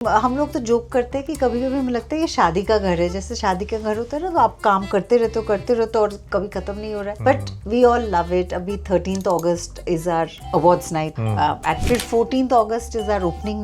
हम लोग तो जोक करते हैं कि कभी कभी हमें लगता है ये शादी का घर है, जैसे शादी का घर होता है ना, तो आप काम करते रहते हो और कभी खत्म नहीं हो रहा है, but we all love it. अभी 13th August is our awards night at फिर 14th August is our opening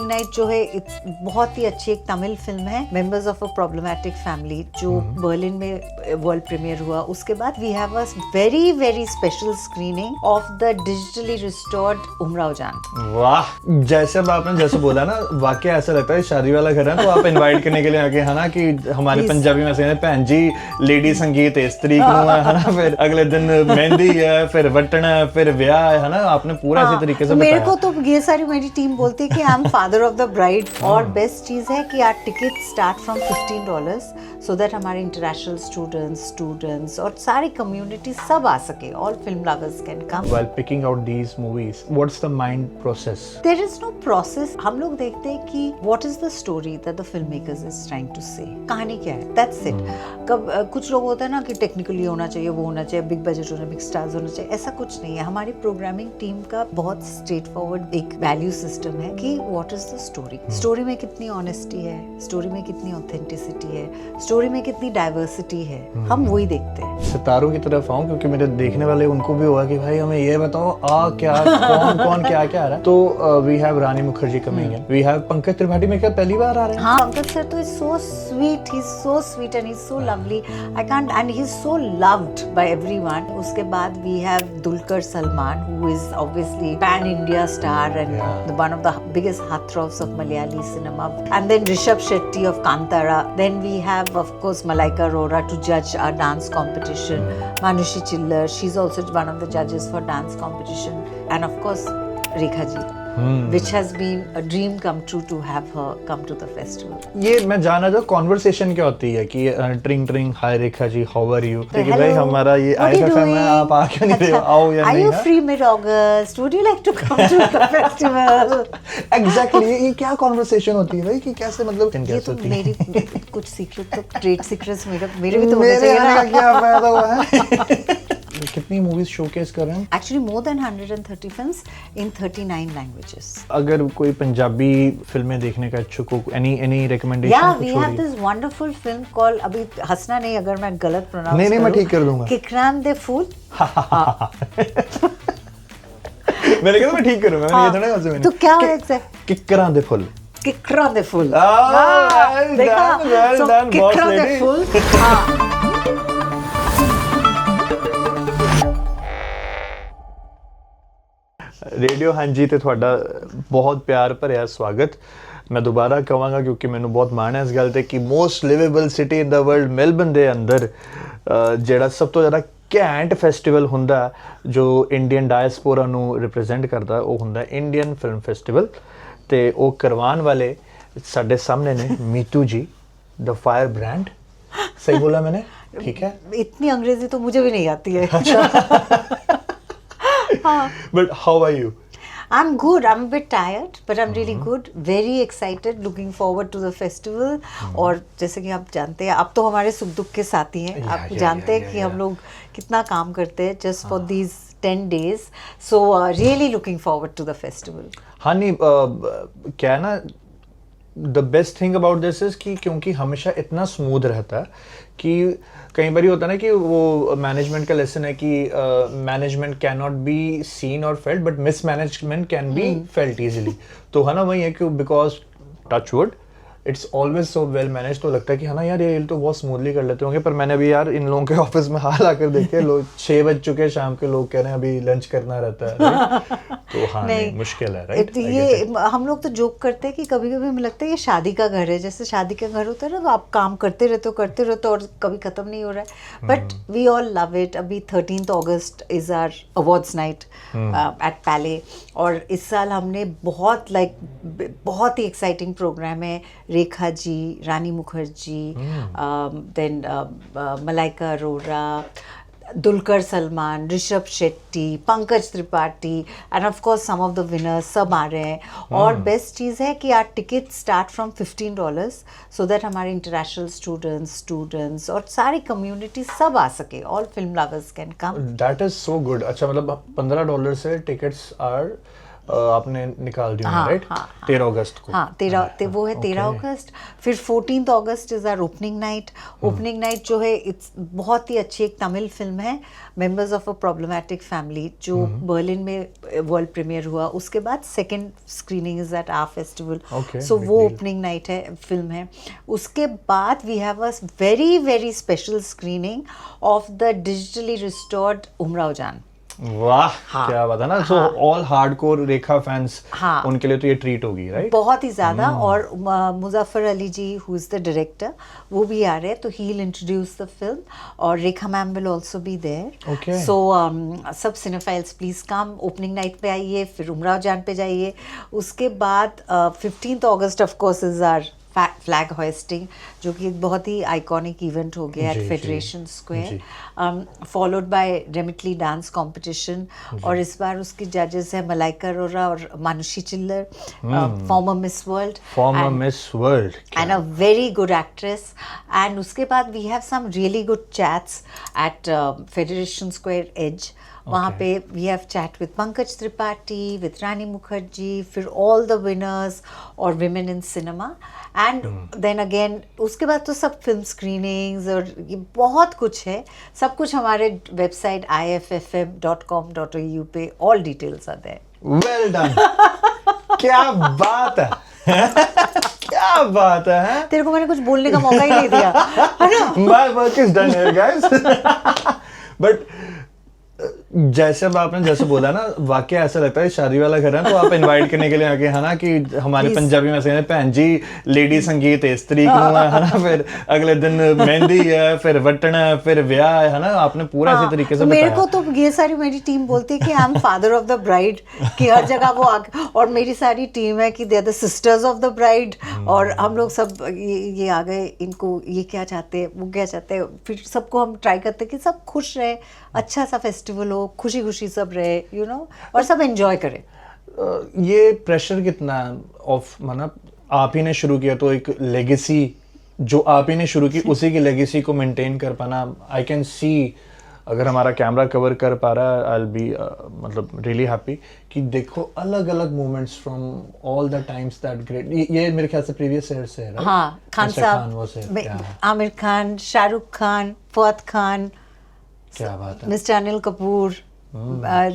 night जो है बहुत ही अच्छी एक तमिल फिल्म है, members of a problematic family, जो बर्लिन में वर्ल्ड प्रीमियर हुआ। उसके बाद we have a very very special screening of the digitally restored Umrao Jaan. वाह, जैसे अब आपने जैसे बोला ना, क्या ऐसा लगता है शादी वाला घर है तो आप इनवाइट करने के लिए आके, है ना, कि हमारे पंजाबी में से भैन जी लेडी संगीत इस तरीक है ना, फिर अगले दिन मेहंदी है, फिर वटना है, फिर ब्याह है ना, आपने पूरा इसी तरीके से मेरे को तो ये सारी मेरी टीम बोलती है कि I am father of the bride. और बेस्ट चीज है कि our ticket start from $15 so that हमारे इंटरनेशनल स्टूडेंट्स और सारी कम्युनिटी सब आ सके, all film lovers can come. While picking out these movies, what's the mind process? There is no process। हम लोग देखते हैं कि what is the story that the filmmakers is trying to say, कहानी क्या है, that's it। कुछ लोग होता है ना कि टेक्निकली होना चाहिए, वो होना चाहिए, बिग बजट होना, बिग स्टार्स होना चाहिए, ऐसा कुछ नहीं है। हमारी प्रोग्रामिंग टीम का बहुत स्ट्रेट फॉरवर्ड एक वैल्यू सिस्टम है कि what is the story, story में कितनी ऑनेस्टी है, स्टोरी में कितनी ऑथेंटिसिटी है, स्टोरी में कितनी डाइवर्सिटी है, हम वही देखते हैं। सितारों की तरफ आऊं क्योंकि मेरे देखने वाले उनको भी होगा कि भाई हमें ये बताओ क्या कौन क्या आ रहा है। तो we have Rani Mukherjee coming in, we have Pankaj Tripathi. में क्या पहली बार आ रहे हैं? हाँ, पंकज सर तो is so sweet and he's so lovely, I can't, and he's so loved by everyone। उसके बाद we have Dulquer Salman, who is obviously pan India star and one of the biggest heartthrobs of Malayali cinema, and then Rishabh Shetty of Kantara, then we have of course Malaika Arora to judge our dance competition, Manushi Chillar, she's also one of the judges for dance competition, and of course Rekha ji, which has been a dream come true to have her come to the festival। ये मैं जानना चाहूँ conversation क्या होती है कि ट्रिंग हाय Rekha ji, how are you, कि भाई हमारा ये IFFM है, आप आ क्यों नहीं रहे हो, आओ या नहीं। Are you free mid August? Would you like to come to the festival? Exactly, ये क्या कॉन्वर्सेशन होती है भाई, कि कैसे मतलब ये तो मेरी कुछ सीक्रेट तो ट्रेड सीक्रेट्स मेरे भी तो होने चाहिए ना। क्या फायदा हुआ है। कितनी मूवीज शोकेस कर रहे हैं? Actually more than 130 films in 39 languages। अगर कोई पंजाबी फिल्में देखने का इच्छुक हो, any recommendation? Yeah, we have this wonderful film called, अभी हंसना नहीं अगर मैं गलत प्रोनाउंस नहीं मैं ठीक कर दूंगा। किकरान दे फूल। मैंने कहा मैं ठीक करूंगा, मैंने ये थोड़ा कहा मैंने। तो क्या है एग्जैक्ट? किकरान दे फूल। किकरान दे फूल। देखा? किकरान दे फूल। रेडियो ਹਾਂਜੀ ਤੇ ਤੁਹਾਡਾ ਬਹੁਤ ਪਿਆਰ ਭਰਿਆ ਸਵਾਗਤ। ਮੈਂ ਦੁਬਾਰਾ ਕਹਾਂਗਾ ਕਿਉਂਕਿ ਮੈਨੂੰ ਬਹੁਤ ਮਾਣ ਹੈ ਇਸ ਗੱਲ ਤੇ ਕਿ ਮੋਸਟ ਲਿਵੇਬਲ ਸਿਟੀ ਇਨ ਦਾ ਵਰਲਡ ਮੈਲਬਨ ਦੇ ਅੰਦਰ ਜਿਹੜਾ ਸਭ ਤੋਂ ਜ਼ਿਆਦਾ ਘੈਂਟ ਫੈਸਟੀਵਲ ਹੁੰਦਾ ਜੋ ਇੰਡੀਅਨ ਡਾਇਸਪੋਰਾ ਨੂੰ ਰਿਪਰੈਜ਼ੈਂਟ ਕਰਦਾ ਉਹ ਹੁੰਦਾ ਇੰਡੀਅਨ ਫਿਲਮ ਫੈਸਟੀਵਲ। ਤੇ ਉਹ ਕਰਵਾਉਣ ਵਾਲੇ ਸਾਡੇ ਸਾਹਮਣੇ ਨੇ मीतू जी, द फायर ब्रांड। सही बोला मैंने? ठीक है। इतनी अंग्रेजी तो मुझे भी नहीं आती है। But how are you? I'm good. I'm a bit tired, but I'm really good. Very excited. Looking forward to the festival. और जैसे कि आप जानते हैं, आप तो हमारे सुख दुख के साथी हैं। आप जानते हैं कि हम लोग कितना काम करते हैं just for these 10 days. So really looking forward to the festival. हाँ नहीं, क्या है ना, the best thing about this is कि क्योंकि हमेशा इतना स्मूथ रहता है कि कई बार होता है ना कि वो मैनेजमेंट का लेसन है कि management cannot be seen और felt but mismanagement can be felt easily. तो है ना वही है कि because touch wood it's always so well manage. तो लगता है कि है ना यार ये तो बहुत स्मूथली कर लेते होंगे, पर मैंने अभी यार इन लोगों के ऑफिस में हाल आकर देखे, लोग 6 बज चुके हैं शाम के, लोग कह रहे हैं अभी लंच करना रहता है। तो हाँ नहीं, मुश्किल है राइट। ये हम लोग तो जोक करते हैं कि कभी कभी हमें लगता है ये शादी का घर है, जैसे शादी का घर होता है ना, तो आप काम करते रहते हो और कभी खत्म नहीं हो रहा है, but we all love it. अभी 13th August is our awards night at Palais, और इस साल हमने बहुत ही एक्साइटिंग प्रोग्राम है। Rekha ji, Rani Mukherjee, then Malaika Arora, Dulquer Salmaan, Rishabh Shetty, Pankaj Tripathi, and of course some of the winners सब आ रहे हैं। और बेस्ट चीज़ है कि our ticket start from $15 so that हमारे इंटरनेशनल स्टूडेंट्स और सारी कम्युनिटी सब आ सके, all film lovers can come. That is so good. अच्छा, मतलब $15 से टिकट्स आर आपने निकाल दी हाँ, राइट? हाँ, 13 अगस्त को। हाँ, वो है 13 अगस्त। फिर 14 August is our opening night. Opening night जो है इट्स बहुत ही अच्छी एक तमिल फिल्म है, members of a problematic family, जो बर्लिन में वर्ल्ड प्रीमियर हुआ। उसके बाद second screening is at our festival. Okay, so big वो deal. ओपनिंग नाइट है, फिल्म है। उसके बाद we have a very very special screening of the digitally restored Umrao Jaan. वाह, हाँ, क्या बात है ना। सो ऑल हार्डकोर रेखा फैंस, हाँ, उनके लिए तो ये ट्रीट होगी राइट? बहुत ही ज़्यादा। और Muzaffar Ali ji who is the director, वो भी आ रहे हैं, तो he will introduce the film, और Rekha ma'am will also be there. Okay. So सब cinephiles please come, opening night पे आइए, फिर उमराव जान पे जाइए। उसके बाद 15 August of course is our flag hoisting, जो कि एक बहुत ही आइकॉनिक इवेंट हो गया जी, एट जी, फेडरेशन जी। Square, followed by Remitly dance competition. और इस बार उसकी जजेस है मलाइका अरोरा और मानुषी चिल्लर, farmer miss world farmer miss world and a very good actress. And उसके बाद we have some really good chats at Federation Square Edge. वहाँ पे we have chat with Pankaj Tripathi, with Rani Mukherjee, फिर all the winners और women in cinema. And then again उसके बाद तो सब film screenings और ये बहुत कुछ है। सब कुछ हमारे वेबसाइट iffm.com.au पे all details are there. Well done. क्या बात है क्या बात है। तेरे को मैंने कुछ बोलने का मौका ही नहीं दिया, है ना? My work is done here, guys. But जैसे अब आपने जैसे बोला ना, वाकई ऐसा लगता है शादी वाला घर है तो आप इनवाइट करने के लिए आके, है ना, कि हमारे Please. पंजाबी में से भैन जी लेडी संगीत इस तरीक है ना, फिर अगले दिन मेहंदी है, फिर वटना है, फिर ब्याह है ना, आपने पूरा इसी तरीके से मेरे बताया। को तो ये सारी मेरी टीम बोलती है कि I am father of the bride, कि हर जगह वो और मेरी सारी टीम है कि they are the sisters of the bride, और हम लोग सब ये आ गए, इनको ये क्या चाहते हैं, वो क्या चाहते हैं, फिर सबको हम ट्राई करते हैं कि सब खुश रहे, अच्छा सा फेस्टिवल हो, खुशी खुशी सब रहे, यू नो, और सब एंजॉय करें। ये प्रेशर कितना ऑफ, मतलब आप ही ने शुरू किया तो एक लेगेसी जो आप ही ने शुरू की, उसी की लेगेसी को मेंटेन कर पाना, आई कैन सी, अगर हमारा कैमरा कवर कर पा रहा है, आई विल बी मतलब रियली हैप्पी कि देखो अलग अलग moments from all the times that great. ये मेरे ख्याल से प्रीवियस ईयर से है राइट? हाँ, खान साहब, आमिर खान, शाहरुख खान, फहद खान, क्या बात है, मिस्टर अनिल कपूर,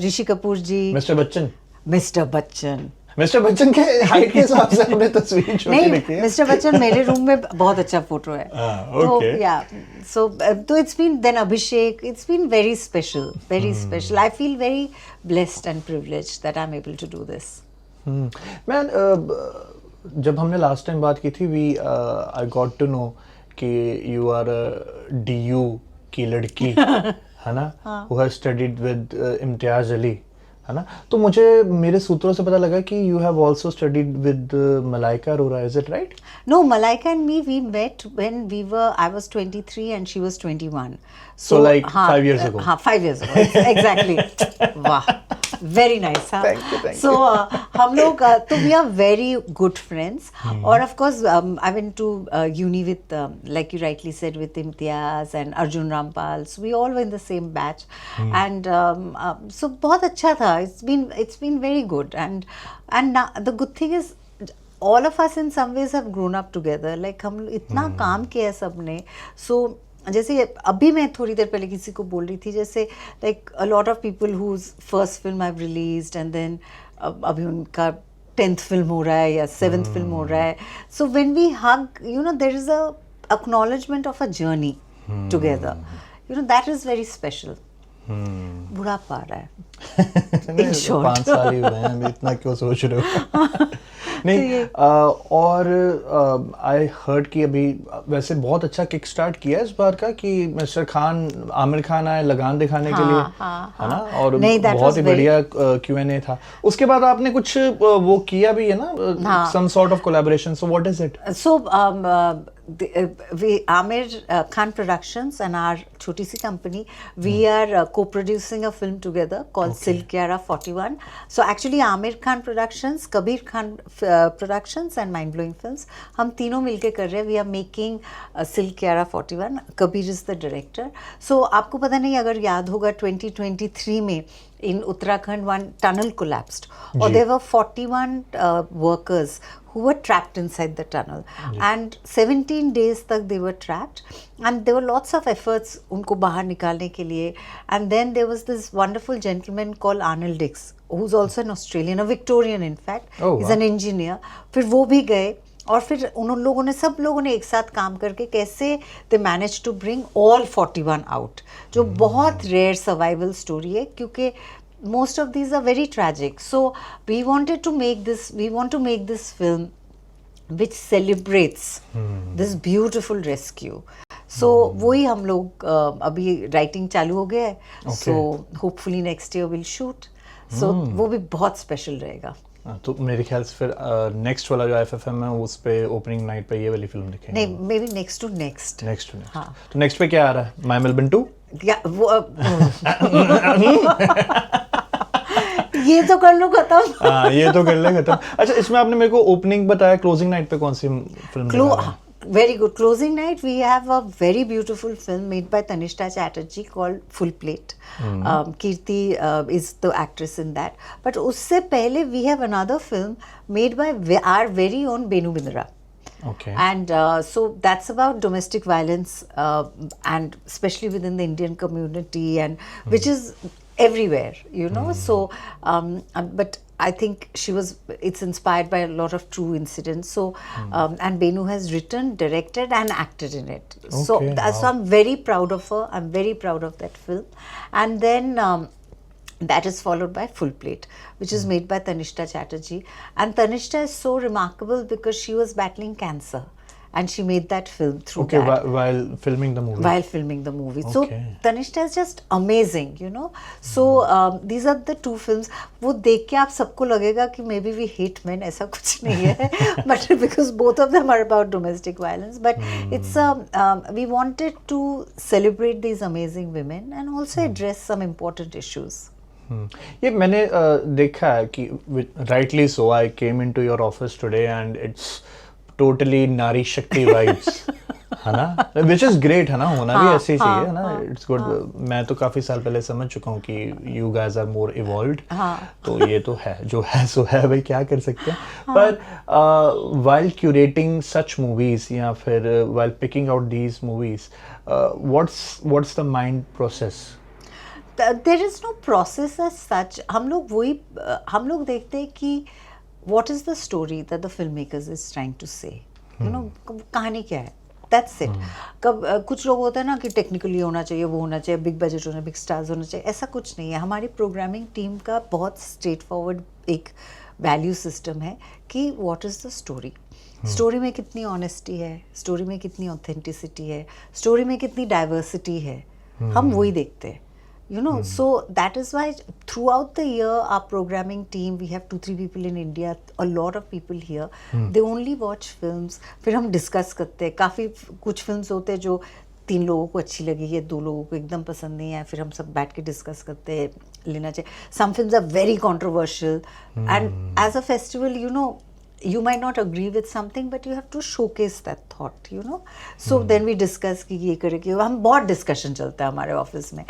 ऋषि कपूर जी, मिस्टर बच्चन मिस्टर बच्चन के हाइट के हिसाब से आपने तस्वीर छोटी नहीं, रखी है। मिस्टर बच्चन मेरे रूम में बहुत अच्छा फोटो है। तो okay. या सो तो it's been then Abhishek, it's been very special. I feel very blessed and privileged that I am able to do this. Man, जब हमने लास्ट टाइम बात की थी, we I got to know कि यू आर DU की लड़की है ना, who has studied with Imtiaz Ali, है ना, तो मुझे मेरे सूत्रों से पता लगा कि you have also studied with Malaika Arora, is it right? No, Malaika and me, we met when I was 23 and she was 21. So like 5 years ago. हाँ, 5 years ago, exactly. वाह, very nice, हाँ. Thank you. So हम लोग तो we are very good friends. और of course I went to uni with like you rightly said, with Imtiaz and Arjun Rampal. So we all were in the same batch, and so बहुत अच्छा था. It's been very good, and now, the good thing is all of us in some ways have grown up together. Like हम इतना काम किया है सबने. So जैसे अभी मैं थोड़ी देर पहले किसी को बोल रही थी, जैसे like a lot of people whose first film I've released and then अभी उनका 10th film हो रहा है या 7th film हो रहा है. So when we hug, you know, there is a acknowledgement of a journey together. You know, that is very special. बुढ़ापा आ रहा है। In short. 5 साल ही हुए हैं, अभी इतना क्यों सोच रहे हो? नहीं, और आई हर्ड कि अभी वैसे बहुत अच्छा किक स्टार्ट किया है इस बार का, कि मिस्टर खान, आमिर खान आए लगान दिखाने के लिए, है ना, और बहुत ही बढ़िया Q&A था। उसके बाद आपने कुछ वो किया भी है ना, some sort of collaboration, so what is it? So we Amir Khan Productions and our छोटी सी company, we are co-producing a film together called Silk Kiara 41. So actually Amir Khan Productions, Kabir Khan Productions and Mind Blowing Films, हम तीनों मिलके कर रहे हैं. We are making Silk Kiara 41. Kabir is the director. So आपको पता नहीं, अगर याद होगा 2023 में in Uttarakhand, one tunnel collapsed, or there were 41 workers who were trapped inside the tunnel, and 17 days tak they were trapped, and there were lots of efforts unko bahar nikalne ke liye, and then there was this wonderful gentleman called Arnold Dix, who's also an Australian, a Victorian in fact. Oh, he's wow. an engineer. फिर वो भी गए, और फिर उन लोगों ने, सब लोगों ने एक साथ काम करके कैसे they manage to bring all 41 out, जो बहुत रेयर सर्वाइवल स्टोरी है, क्योंकि most of these are very tragic. So we wanted to make this film which celebrates this beautiful rescue. So वही हम लोग अभी राइटिंग चालू हो गया है. So hopefully next year we'll shoot. So वो भी बहुत स्पेशल रहेगा. तो मेरे ख्याल से फिर नेक्स्ट वाला जो IFFM है उस पे ओपनिंग नाइट पे ये वाली फिल्म दिखेगी. नहीं, maybe next to next. हाँ. तो नेक्स्ट पे क्या आ रहा है? My Melbourne 2? या वो ये तो कर लो खत्म. हाँ, ये तो कर ले खत्म. अच्छा, इसमें आपने मेरे को ओपनिंग बताया, क्लोजिंग नाइट पे कौन सी film? Very good. Closing night, we have a very beautiful film made by Tanishta Chatterjee called Full Plate. Kirti is the actress in that. But usse pehle we have another film made by our very own Benu Bindra. Okay. And so that's about domestic violence, and especially within the Indian community, and which is everywhere, you know. So but I think it's inspired by a lot of true incidents. So and Benu has written, directed and acted in it. So I'm very proud of her. I'm very proud of that film. And then that is followed by Full Plate, which is made by Tanishta Chatterjee. And Tanishta is so remarkable because she was battling cancer, and she made that film through that. While filming the movie. While filming the movie. So Tanishta is just amazing, you know. So these are the two films. वो देख के आप सबको लगेगा कि maybe we hate men, ऐसा कुछ नहीं है. But because both of them are about domestic violence, but it's we wanted to celebrate these amazing women and also address some important issues. ये मैंने देखा है कि rightly so I came into your office today and it's totally नारी शक्ति vibes, है ना? Which is great, है ना? होना भी ऐसे ही चाहिए, है ना? It's good. मैं तो काफी साल पहले समझ चुका हूँ कि you guys are more evolved. तो ये तो है, जो है सो है, भाई क्या कर सकते हैं. पर while curating such movies या फिर while picking out these movies, what's the mind process? There is no process as such. हम लोग देखते हैं कि what is the story that the filmmakers is trying to say, you know, कहानी क्या है, that's it. कुछ लोग होता है ना कि टेक्निकली होना चाहिए, वो होना चाहिए, बिग बजट होना, बिग स्टार्स होना चाहिए, ऐसा कुछ नहीं है. हमारी प्रोग्रामिंग टीम का बहुत स्ट्रेट फॉरवर्ड एक वैल्यू सिस्टम है कि what is the story. Story में कितनी ऑनेस्टी है, स्टोरी में कितनी ऑथेंटिसिटी है, स्टोरी में कितनी डाइवर्सिटी है, हम वही देखते हैं. You know, so that is why throughout the year our programming team, we have 2-3 people in India, a lot of people here, they only watch films. फिर हम discuss करते हैं. काफ़ी कुछ films होते हैं जो 3 लोगों को अच्छी लगी है, 2 लोगों को एकदम पसंद नहीं है, फिर हम सब बैठ के डिस्कस करते हैं, लेना चाहिए. Some films are very controversial, and as a festival, you know, you might not agree with something, but you have to showcase that thought, you know. So then we discuss कि ये करे कि हम बहुत discussion चलता है हमारे office में.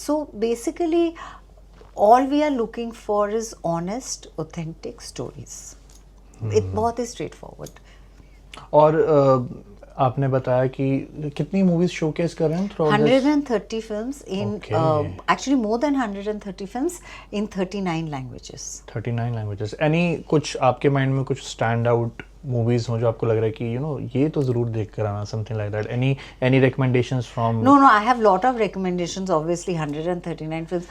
So basically all we are looking for is honest, authentic stories. it बहुत ही straightforward. और आपने बताया कि कितनी मूवीज शोकेस कर रहे हैं throughout this? 130 films in actually more than 130 films in 39 languages. 39 languages. Any कुछ आपके माइंड में कुछ स्टैंड आउट मूवीज हो जो आपको लग रहा है कि you know ये तो जरूर देख कर आना, something like that? Any recommendations from? No, I have lot of recommendations. Obviously 139 films.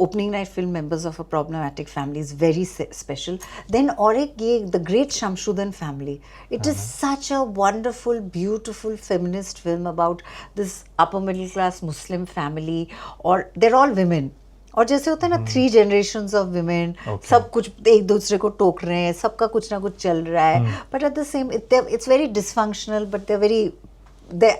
Opening night film Members of a Problematic Family is very special. Then और एक ये The Great Shamshudan Family. It is such a wonderful, beautiful feminist film about this upper middle class Muslim family, or they're all women. और जैसे होता है ना 3 generations of women, सब कुछ एक दूसरे को टोक रहे हैं, सबका कुछ ना कुछ चल रहा है, but at the same it's very dysfunctional, but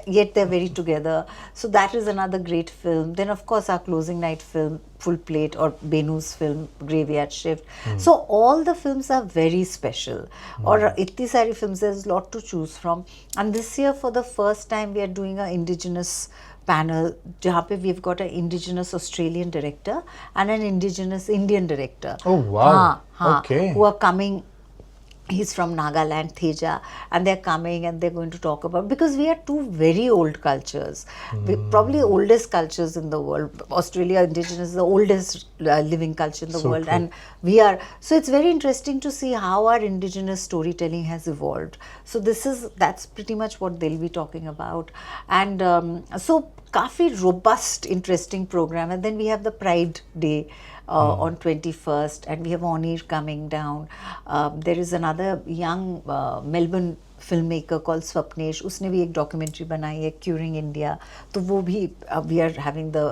yet they're very together. So that is another great film. Then of course our closing night film Full Plate, or Benu's film Graveyard Shift. So all the films are very special. और इतनी सारी films, there's a lot to choose from. And this year for the first time we are doing a indigenous panel जहाँ पे we've got an indigenous Australian director and an indigenous Indian director. Oh, wow. हाँ, Okay. who are coming. He's from Nagaland, Teja, and they're coming and they're going to talk about, because we are two very old cultures, probably oldest cultures in the world. Australia Indigenous is the oldest living culture in the So world, true. and we are, so it's very interesting to see how our indigenous storytelling has evolved. So that's pretty much what they'll be talking about, and so काफी robust, interesting program. And then we have the Pride Day on 21st, and we have Onir coming down. There is another young Melbourne filmmaker called Swapnesh. उसने भी एक documentary बनाई है, Curing India. तो वो भी we are having the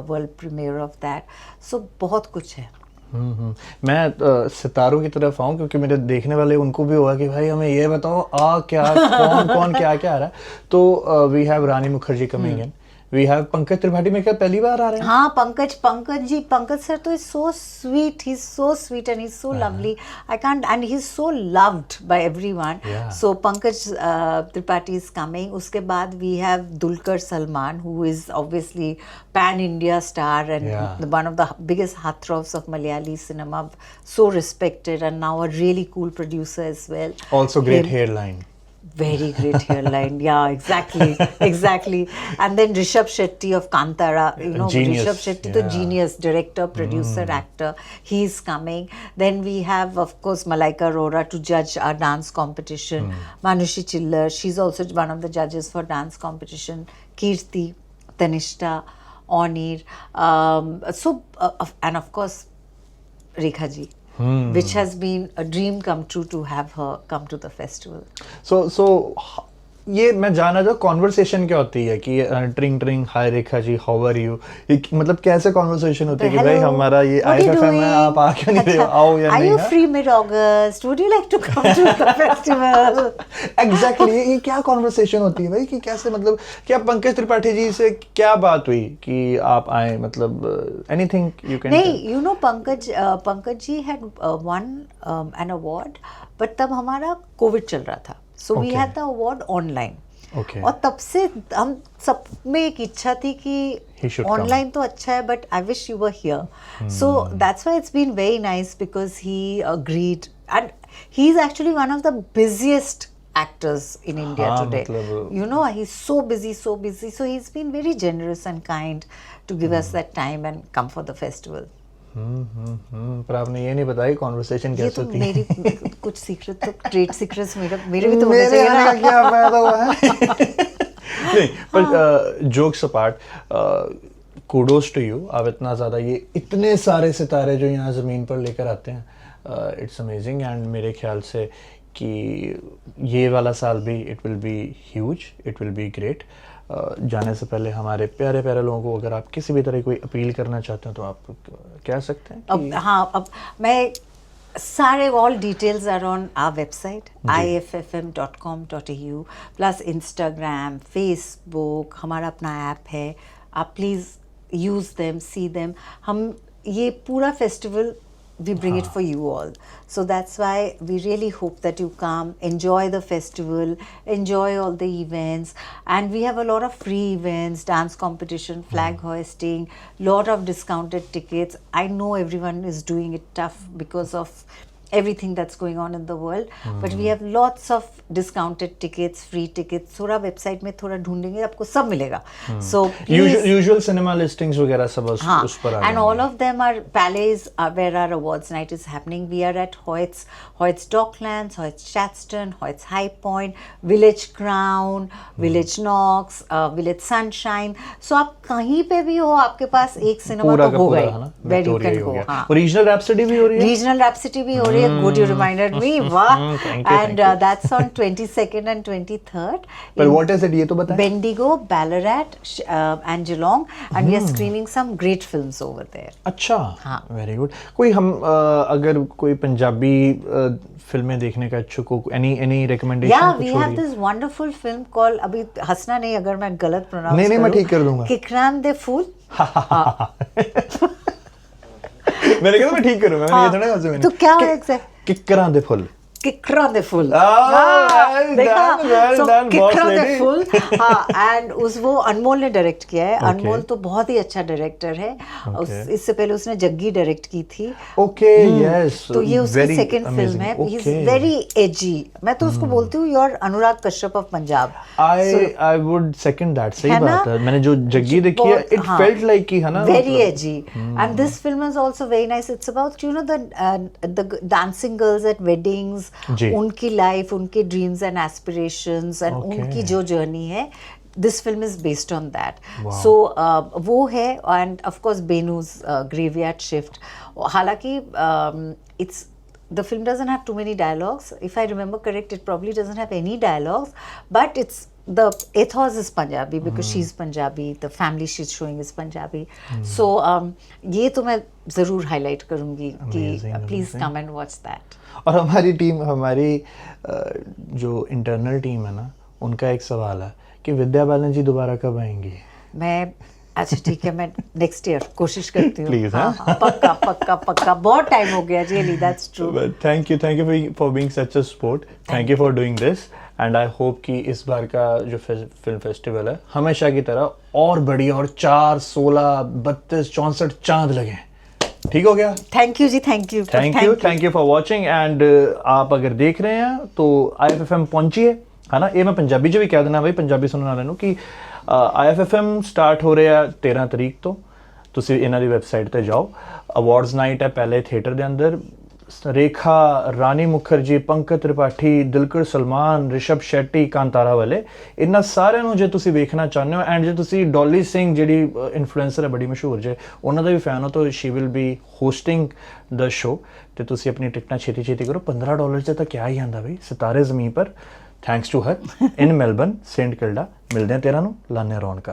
world premiere of that. So बहुत कुछ है. मैं सितारों की तरफ आऊँ, क्योंकि मेरे देखने वाले उनको भी हुआ कि भाई हमें ये बताओ क्या कौन कौन क्या क्या आ रहा है. तो we have Rani Mukherjee coming in, we have Pankaj Tripathi. में क्या पहली बार आ रहे हैं? हाँ, पंकज sir तो is so sweet, he's so sweet and he's so lovely. I can't, and he's so loved by everyone. Yeah. So Pankaj Tripathi is coming. उसके बाद we have Dulquer Salman, who is obviously pan India star and Yeah. one of the biggest heartthrobs of Malayali cinema, so respected, and now a really cool producer as well. Also great Him. hairline. Very great hairline. Yeah, exactly. And then Rishabh Shetty of Kantara, Genius, Rishabh Shetty, the yeah. genius, director, producer, actor. He's coming. Then we have, of course, Malaika Arora to judge our dance competition. Manushi Chillar, she's also one of the judges for dance competition. Kirti, Tanishta, Onir. And of course, Rekha ji. Which has been a dream come true to have her come to the festival. So ये मैं जानना चाहूँ conversation क्या होती है कि ट्रिंग ट्रिंग हाय Rekha ji how are you, मतलब कैसे कॉन्वर्सेशन होती है कि भाई हमारा ये IFFM है, आप आ क्यों नहीं रहे हो, आओ या नहीं. Are you free mid-August? Would you like to come to the festival? Exactly ये क्या कॉन्वर्सेशन होती है भाई, कि कैसे, मतलब क्या पंकज त्रिपाठी जी से क्या बात हुई कि आप आए, मतलब एनीथिंग यू कैन. नहीं, Pankaj ji had won an award, but तब हमारा कोविड चल रहा था. So we Okay. had the award online. Okay. और तब से हम सब में एक इच्छा थी He कि should ऑनलाइन तो अच्छा है, but I wish you were here. So that's why it's been very nice, because he agreed, and he's actually one of the busiest actors in India हाँ, today. मतलब He's so busy. So he's been very generous and kind to give us that time and come for the festival. पर आपने ये नहीं बताया conversation ये कैसे तो होती है. मेरी कुछ सीक्रेट, तो ट्रेड सीक्रेट्स मेरे भी तो होने मेरे चाहिए आने ना. का क्या फायदा हुआ है. नहीं, पर jokes apart, kudos to you. आप इतना ज़्यादा ये इतने सारे सितारे जो यहाँ ज़मीन पर लेकर आते हैं, इट्स अमेजिंग. एंड मेरे ख्याल से कि ये वाला साल भी it will be huge, it will be great. जाने से पहले हमारे प्यारे प्यारे लोगों को अगर आप किसी भी तरह कोई अपील करना चाहते हैं तो आप कह सकते हैं कि... अब मैं सारे all details are on our website iffm.com.au, plus Instagram, Facebook, हमारा अपना ऐप है. आप please use them, see them. हम ये पूरा festival we bring it for you all. So that's why we really hope that you come, enjoy the festival, enjoy all the events, and we have a lot of free events, dance competition, flag hoisting, lot of discounted tickets. I know everyone is doing it tough because of everything that's going on in the world, but we have lots of discounted tickets, free tickets. थोड़ा website में थोड़ा ढूंढेंगे, आपको सब मिलेगा. So usual cinema listings वगैरह सब उस पर आ and all of them are Palais, where our awards night is happening. We are at Hoyts Docklands, Hoyts Chadston, Hoyts High Point, Village Crown, Village Knox, Village Sunshine. So आप कहीं पे भी हो, आपके पास एक सिनेमा तो होगा ही, where you can go. हाँ. Regional Rhapsody भी हो रही है. Regional Rhapsody भी हो रही है. Good, you reminded me. Wow. Thank you. That's on 22nd and 23rd. But what is it? ये तो बताएं. Bendigo, Ballarat, and Geelong, and we are screening some great films over there. अच्छा. हाँ. Very good. कोई हम अगर कोई पंजाबी फिल्में देखने का इच्छुक हो, any recommendation? Yeah, we have this wonderful film called, अभी हंसना नहीं अगर मैं गलत pronounce नहीं मैं ठीक कर दूंगा. किकरान दे फूल. मैंने कहा मैं ठीक करूंगा, मैंने ये थोड़ा कहा मैंने. तो क्या है एग्जैक्ट? किकरां दे फुल. Kicker on the full. well done, well done, boss Kicker on the lady. full. हाँ, and वो अनमोल ने डायरेक्ट किया है. Okay. अनमोल तो बहुत ही अच्छा डायरेक्टर है. इससे पहले उसने जग्गी डायरेक्ट की थी. Okay, yes. तो ये उसकी Very सेकंड फिल्म amazing. है. He is Okay. वेरी एजी. मैं तो उसको बोलती हूँ your Anurag Kashyap of Punjab. I would second that. सही है ना? बात है. मैंने जो जग्गी देखी है, it हाँ. felt like कि है ना. Very edgy. And this film is also very nice. It's about, you know, the dancing girls at weddings, जी. उनकी life, उनके dreams and aspirations and Okay. उनकी जो journey है. This film is based on that. Wow. So वो है, and of course Benu's Graveyard Shift. हालांकि it's the film doesn't have too many dialogues. If I remember correct, it probably doesn't have any dialogues, but it's the ethos is Punjabi because she's Punjabi. The family she's showing is Punjabi. So ये तो मैं ज़रूर highlight करूँगी कि Amazing, please amazing. come and watch that. और हमारी team, हमारी जो इंटरनल टीम है ना, उनका एक सवाल है कि विद्या बालन जी दोबारा कब आएंगी? मैं अच्छा ठीक है, मैं नेक्स्ट ईयर कोशिश करती हूँ. Please, हाँ, हाँ? हाँ, पक्का पक्का पक्का. बहुत टाइम हो गया. Really, that's true. But thank you for being such a sport. Thank you for doing this. And I hope कि इस बार का जो फिल्म फेस्टिवल है हमेशा की तरह और बड़ी और 4, 16, 32, 64 चांद लगे. ठीक हो गया? Thank you ji. Thank you. Thank you for watching. And आप अगर देख रहे हैं तो IFFM पहुंचिए, है ना. ये मैं पंजाबी च भी कह देना बई, पंजाबी सुनने वाले ਨੂੰ कि IFFM ਸਟਾਰਟ ਹੋ ਰਿਹਾ 13 ਤਰੀਕ ਤੋਂ. ਤੁਸੀਂ ਇਹਨਾਂ ਦੀ ਵੈਬਸਾਈਟ ਤੇ ਜਾਓ. ਅਵਾਰਡਸ ਨਾਈਟ ਹੈ ਪਹਿਲੇ ਥੀਏਟਰ ਦੇ ਅੰਦਰ. ਰੇਖਾ, ਰਾਣੀ ਮੁਖਰਜੀ, ਪੰਕਜ ਤ੍ਰਿਪਾਠੀ, ਦਿਲਕਰ ਸਲਮਾਨ, ਰਿਸ਼ਭ ਸ਼ੈਟੀ, ਕਾਂਤਾਰਾ ਵਾਲੇ, ਇਹਨਾਂ ਸਾਰਿਆਂ ਨੂੰ ਜੇ ਤੁਸੀਂ ਵੇਖਣਾ ਚਾਹੁੰਦੇ ਹੋ ਐਂਡ ਜੇ ਤੁਸੀਂ ਡੋਲੀ ਸਿੰਘ ਜਿਹੜੀ ਇਨਫਲੂਐਂਸਰ ਹੈ ਬੜੀ ਮਸ਼ਹੂਰ ਜੇ ਉਹਨਾਂ ਦਾ ਵੀ ਫੈਨ ਹੋ ਤਾਂ she will be hosting the show. ਤੇ ਤੁਸੀਂ ਆਪਣੀ ਟਿਕਟਾਂ ਛੇਤੀ ਛੇਤੀ ਕਰੋ. $15 'ਚ ਤਾਂ ਕਿਆ ਹੀ ਆਂਦਾ ਬਈ. Sitaare Zameen Par, thanks to her in Melbourne, Saint Kilda. मिलते हैं 13 ਨੂੰ, ਲਾਨੇ ਰੌਣਕਾਂ.